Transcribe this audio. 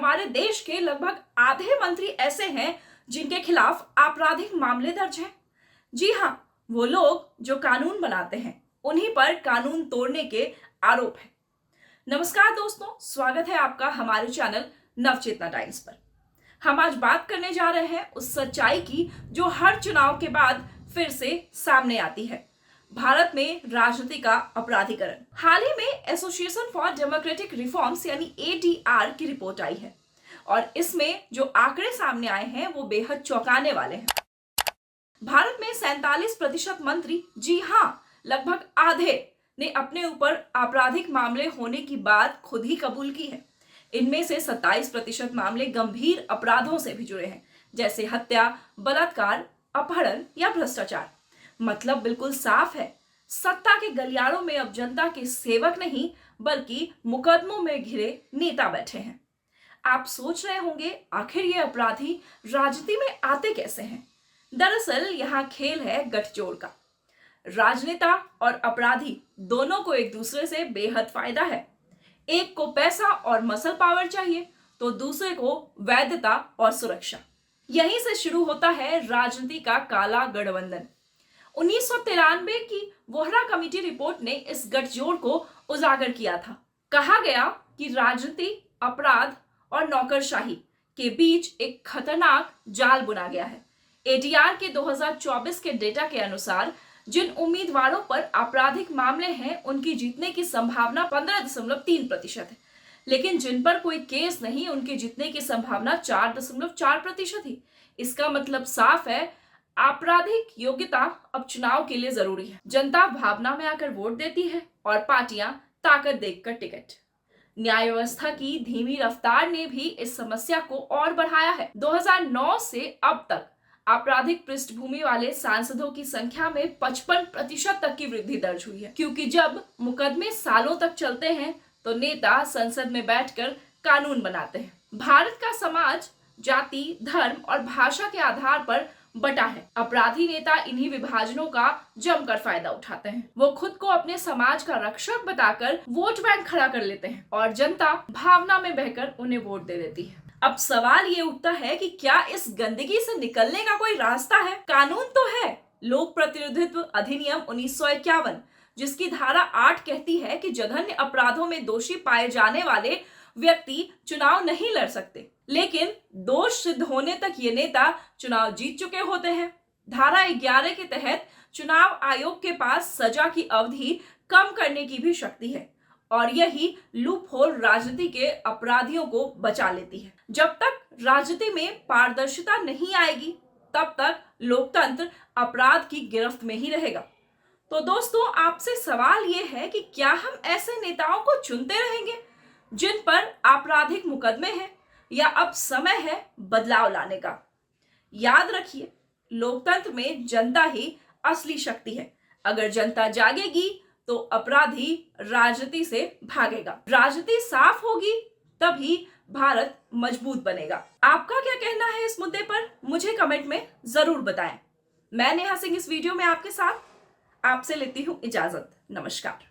हमारे देश के लगभग आधे मंत्री ऐसे हैं जिनके खिलाफ आपराधिक मामले दर्ज हैं। जी हाँ, वो लोग जो कानून बनाते हैं, उन्हीं पर कानून तोड़ने के आरोप हैं। नमस्कार दोस्तों, स्वागत है आपका हमारे चैनल नवचेतना टाइम्स पर। हम आज बात करने जा रहे हैं उस सच्चाई की जो हर चुनाव के बाद फिर से सामने आती है। भारत में राजनीति का अपराधीकरण। हाल ही में एसोसिएशन फॉर डेमोक्रेटिक रिफॉर्म्स यानी एडीआर की रिपोर्ट आई है और इसमें जो आंकड़े सामने आए हैं वो बेहद चौंकाने वाले हैं। भारत में 47% मंत्री, जी हाँ, लगभग आधे ने अपने ऊपर आपराधिक मामले होने की बात खुद ही कबूल की है। इनमें से 27% मामले गंभीर अपराधों से भी जुड़े हैं, जैसे हत्या, बलात्कार, अपहरण या भ्रष्टाचार। मतलब बिल्कुल साफ है, सत्ता के गलियारों में अब जनता के सेवक नहीं बल्कि मुकदमों में घिरे नेता बैठे हैं। आप सोच रहे होंगे आखिर ये अपराधी राजनीति में आते कैसे हैं? दरअसल यहाँ खेल है गठजोड़ का। राजनेता और अपराधी दोनों को एक दूसरे से बेहद फायदा है। एक को पैसा और मसल पावर चाहिए तो दूसरे को वैधता और सुरक्षा। यहीं से शुरू होता है राजनीति का काला गठबंधन। 1993 की वोहरा कमेटी रिपोर्ट ने इस गठजोड़ को उजागर किया था। कहा गया कि राजनीति, अपराध और नौकरशाही के बीच एक खतरनाक जाल बुना गया है। एडीआर के 2024 के डेटा के अनुसार जिन उम्मीदवारों पर आपराधिक मामले हैं उनकी जीतने की संभावना 15.3% है, लेकिन जिन पर कोई केस नहीं उनके जीतने की संभावना 4.4% ही। इसका मतलब साफ है, आपराधिक योग्यता अब चुनाव के लिए जरूरी है। जनता भावना में आकर वोट देती है और पार्टियां ताकत देखकर टिकट। न्याय व्यवस्था की धीमी रफ्तार ने भी इस समस्या को और बढ़ाया है। 2009 से अब तक आपराधिक पृष्ठभूमि वाले सांसदों की संख्या में 55% तक की वृद्धि दर्ज हुई है, क्योंकि जब मुकदमे सालों तक चलते हैं तो नेता संसद में बैठकर कानून बनाते हैं। भारत का समाज जाति, धर्म और भाषा के आधार पर बटा है। अपराधी नेता इन्हीं विभाजनों का जमकर फायदा उठाते हैं। वो खुद को अपने समाज का रक्षक बताकर वोट बैंक खड़ा कर लेते हैं और जनता भावना में बहकर उन्हें वोट दे देती है। अब सवाल ये उठता है कि क्या इस गंदगी से निकलने का कोई रास्ता है? कानून तो है, लोक प्रतिनिधित्व अधिनियम 1951, जिसकी धारा 8 कहती है कि जघन्य अपराधों में दोषी पाए जाने वाले व्यक्ति चुनाव नहीं लड़ सकते, लेकिन दोष सिद्ध होने तक ये नेता चुनाव जीत चुके होते हैं। धारा 11 के तहत चुनाव आयोग के पास सजा की अवधि कम करने की भी शक्ति है और यही लूप होल राजनीति के अपराधियों को बचा लेती है। जब तक राजनीति में पारदर्शिता नहीं आएगी तब तक लोकतंत्र अपराध की गिरफ्त में ही रहेगा। तो दोस्तों, आपसे सवाल ये है कि क्या हम ऐसे नेताओं को चुनते रहेंगे जिन पर आपराधिक मुकदमे हैं, या अब समय है बदलाव लाने का? याद रखिए, लोकतंत्र में जनता ही असली शक्ति है। अगर जनता जागेगी तो अपराधी राजनीति से भागेगा। राजनीति साफ होगी तभी भारत मजबूत बनेगा। आपका क्या कहना है इस मुद्दे पर? मुझे कमेंट में जरूर बताएं। मैं नेहा सिंह इस वीडियो में आपके साथ। आपसे लेती हूं इजाजत। नमस्कार।